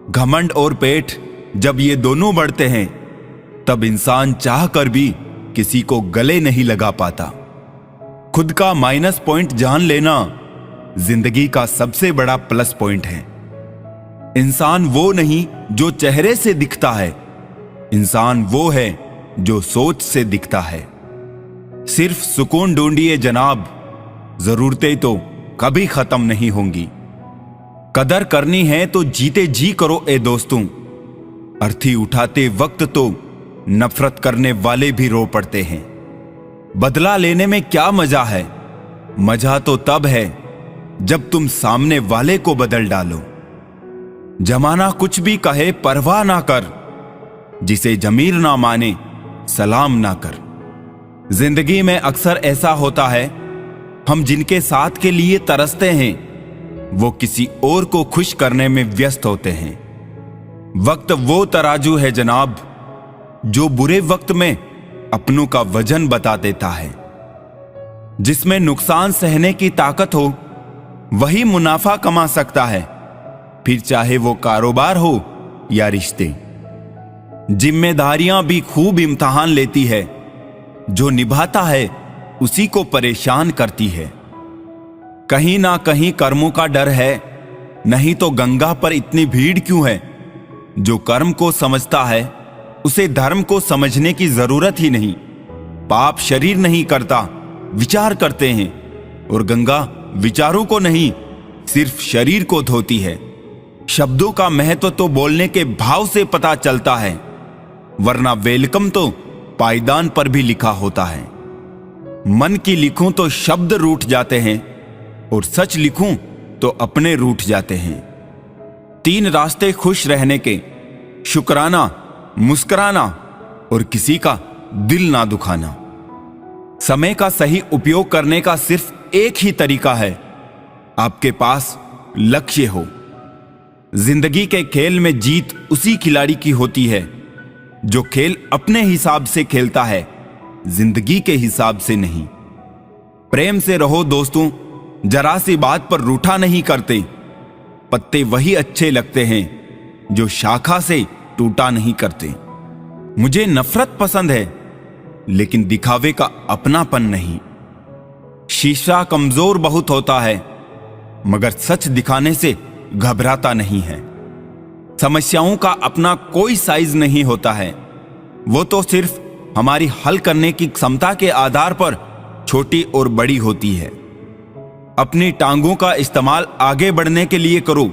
घमंड और पेट जब ये दोनों बढ़ते हैं तब इंसान चाह कर भी किसी को गले नहीं लगा पाता। खुद का माइनस पॉइंट जान लेना जिंदगी का सबसे बड़ा प्लस पॉइंट है। इंसान वो नहीं जो चेहरे से दिखता है, इंसान वो है जो सोच से दिखता है। सिर्फ सुकून ढूंढिए जनाब, जरूरतें तो कभी खत्म नहीं होंगी। कदर करनी है तो जीते जी करो ए दोस्तों, अर्थी उठाते वक्त तो नफरत करने वाले भी रो पड़ते हैं। बदला लेने में क्या मजा है? मजा तो तब है जब तुम सामने वाले को बदल डालो। जमाना कुछ भी कहे परवाह ना कर, जिसे जमीर ना माने सलाम ना कर। जिंदगी में अक्सर ऐसा होता है, हम जिनके साथ के लिए तरसते हैं वो किसी और को खुश करने में व्यस्त होते हैं। वक्त वो तराजू है जनाब जो बुरे वक्त में अपनों का वजन बता देता है। जिसमें नुकसान सहने की ताकत हो वही मुनाफा कमा सकता है, फिर चाहे वो कारोबार हो या रिश्ते। जिम्मेदारियां भी खूब इम्तिहान लेती है, जो निभाता है उसी को परेशान करती है। कहीं ना कहीं कर्मों का डर है, नहीं तो गंगा पर इतनी भीड़ क्यों है? जो कर्म को समझता है उसे धर्म को समझने की जरूरत ही नहीं। पाप शरीर नहीं करता, विचार करते हैं, और गंगा विचारों को नहीं सिर्फ शरीर को धोती है। शब्दों का महत्व तो बोलने के भाव से पता चलता है, वरना वेलकम तो पायदान पर भी लिखा होता है। मन की लिखूं तो शब्द रूठ जाते हैं, और सच लिखूं तो अपने रूठ जाते हैं। 3 रास्ते खुश रहने के: शुक्राना, मुस्कुराना और किसी का दिल ना दुखाना। समय का सही उपयोग करने का सिर्फ एक ही तरीका है, आपके पास लक्ष्य हो। जिंदगी के खेल में जीत उसी खिलाड़ी की होती है जो खेल अपने हिसाब से खेलता है, जिंदगी के हिसाब से नहीं। प्रेम से रहो दोस्तों, जरा सी बात पर रूठा नहीं करते। पत्ते वही अच्छे लगते हैं जो शाखा से टूटा नहीं करते। मुझे नफरत पसंद है, लेकिन दिखावे का अपनापन नहीं। शीशा कमजोर बहुत होता है, मगर सच दिखाने से घबराता नहीं है। समस्याओं का अपना कोई साइज नहीं होता है, वो तो सिर्फ हमारी हल करने की क्षमता के आधार पर छोटी और बड़ी होती है। अपनी टांगों का इस्तेमाल आगे बढ़ने के लिए करो,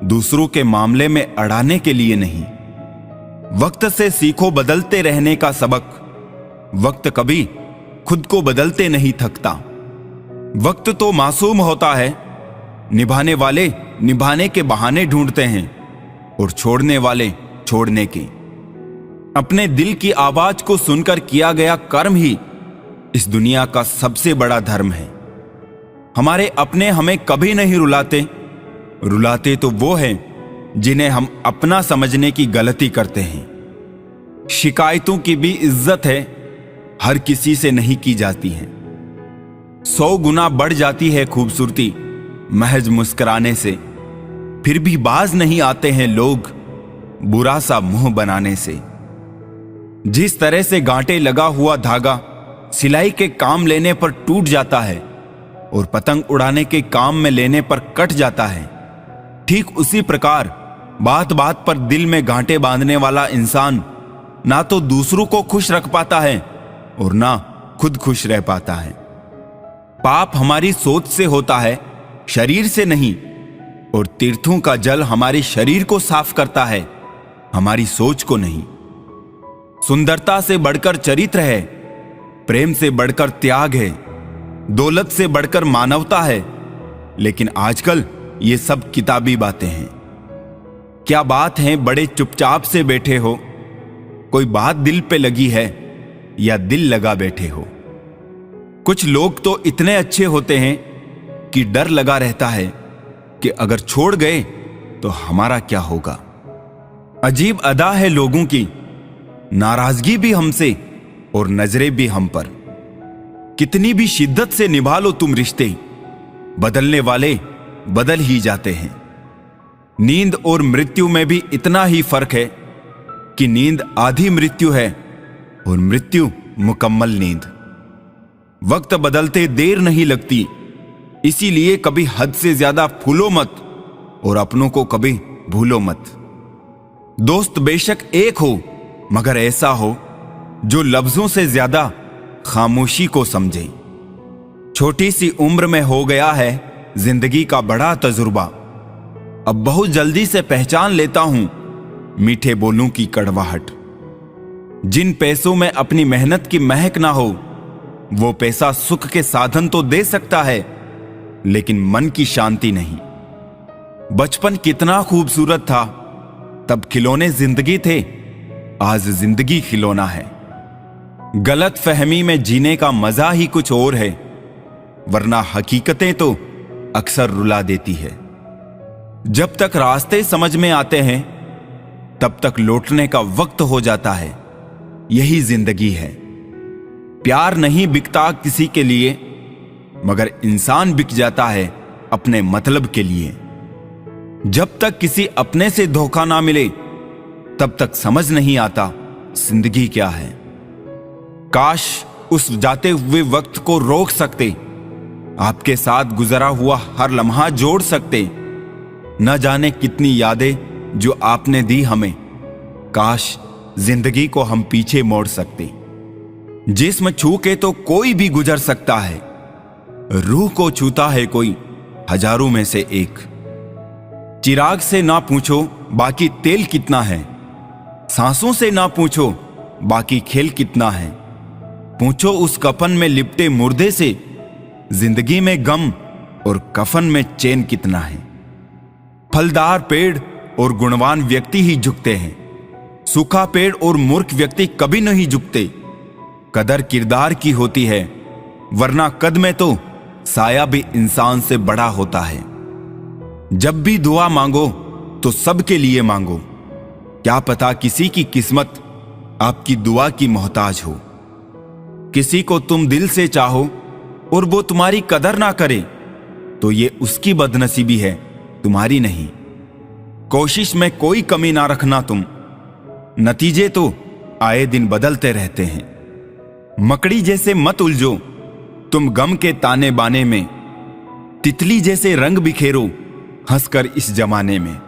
दूसरों के मामले में अड़ाने के लिए नहीं। वक्त से सीखो बदलते रहने का सबक। वक्त कभी खुद को बदलते नहीं थकता। वक्त तो मासूम होता है, निभाने वाले निभाने के बहाने ढूंढते हैं और छोड़ने वाले छोड़ने के। अपने दिल की आवाज को सुनकर किया गया कर्म ही इस दुनिया का सबसे बड़ा धर्म है। हमारे अपने हमें कभी नहीं रुलाते, रुलाते तो वो हैं जिन्हें हम अपना समझने की गलती करते हैं। शिकायतों की भी इज्जत है, हर किसी से नहीं की जाती है। 100 गुना बढ़ जाती है खूबसूरती महज मुस्कुराने से, फिर भी बाज नहीं आते हैं लोग बुरा सा मुंह बनाने से। जिस तरह से गांठे लगा हुआ धागा सिलाई के काम लेने पर टूट जाता है और पतंग उड़ाने के काम में लेने पर कट जाता है, ठीक उसी प्रकार बात बात पर दिल में गांठे बांधने वाला इंसान ना तो दूसरों को खुश रख पाता है और ना खुद खुश रह पाता है। पाप हमारी सोच से होता है, शरीर से नहीं, और तीर्थों का जल हमारे शरीर को साफ करता है, हमारी सोच को नहीं। सुंदरता से बढ़कर चरित्र है, प्रेम से बढ़कर त्याग है, दौलत से बढ़कर मानवता है, लेकिन आजकल ये सब किताबी बातें हैं। क्या बात है बड़े चुपचाप से बैठे हो, कोई बात दिल पे लगी है या दिल लगा बैठे हो। कुछ लोग तो इतने अच्छे होते हैं कि डर लगा रहता है कि अगर छोड़ गए तो हमारा क्या होगा। अजीब अदा है लोगों की, नाराजगी भी हमसे और नजरें भी हम पर। कितनी भी शिद्दत से निभा लो तुम रिश्ते, बदलने वाले बदल ही जाते हैं। नींद और मृत्यु में भी इतना ही फर्क है कि नींद आधी मृत्यु है और मृत्यु मुकम्मल नींद। वक्त बदलते देर नहीं लगती, इसीलिए कभी हद से ज्यादा फूलो मत और अपनों को कभी भूलो मत। दोस्त बेशक एक हो, मगर ऐसा हो जो लफ्जों से ज्यादा खामोशी को समझे। छोटी सी उम्र में हो गया है जिंदगी का बड़ा तजुर्बा, अब बहुत जल्दी से पहचान लेता हूं मीठे बोलों की कड़वाहट। जिन पैसों में अपनी मेहनत की महक ना हो, वो पैसा सुख के साधन तो दे सकता है, लेकिन मन की शांति नहीं। बचपन कितना खूबसूरत था, तब खिलौने जिंदगी थे, आज जिंदगी खिलौना है। गलत फहमी में जीने का मजा ही कुछ और है, वरना हकीकतें तो अक्सर रुला देती है। जब तक रास्ते समझ में आते हैं, तब तक लौटने का वक्त हो जाता है। यही जिंदगी है। प्यार नहीं बिकता किसी के लिए, मगर इंसान बिक जाता है अपने मतलब के लिए। जब तक किसी अपने से धोखा ना मिले, तब तक समझ नहीं आता जिंदगी क्या है। काश उस जाते हुए वक्त को रोक सकते, आपके साथ गुजरा हुआ हर लम्हा जोड़ सकते। न जाने कितनी यादें जो आपने दी हमें, काश जिंदगी को हम पीछे मोड़ सकते। जिस्म छू के तो कोई भी गुजर सकता है, रूह को छूता है कोई हजारों में से एक। चिराग से ना पूछो बाकी तेल कितना है, सांसों से ना पूछो बाकी खेल कितना है। पूछो उस कफन में लिपटे मुर्दे से, जिंदगी में गम और कफन में चैन कितना है। फलदार पेड़ और गुणवान व्यक्ति ही झुकते हैं, सूखा पेड़ और मूर्ख व्यक्ति कभी नहीं झुकते। कदर किरदार की होती है, वरना कद में तो साया भी इंसान से बड़ा होता है। जब भी दुआ मांगो तो सबके लिए मांगो, क्या पता किसी की किस्मत आपकी दुआ की मोहताज हो। किसी को तुम दिल से चाहो और वो तुम्हारी कदर ना करे, तो ये उसकी बदनसीबी है, तुम्हारी नहीं। कोशिश में कोई कमी ना रखना तुम, नतीजे तो आए दिन बदलते रहते हैं। मकड़ी जैसे मत उलझो तुम गम के ताने बाने में, तितली जैसे रंग बिखेरो हंसकर इस जमाने में।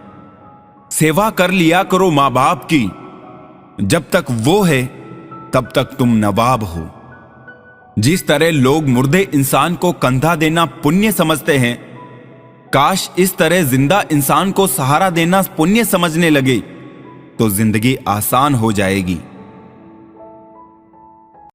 सेवा कर लिया करो माँ बाप की, जब तक वो है तब तक तुम नवाब हो। जिस तरह लोग मुर्दे इंसान को कंधा देना पुण्य समझते हैं, काश इस तरह जिंदा इंसान को सहारा देना पुण्य समझने लगे, तो जिंदगी आसान हो जाएगी।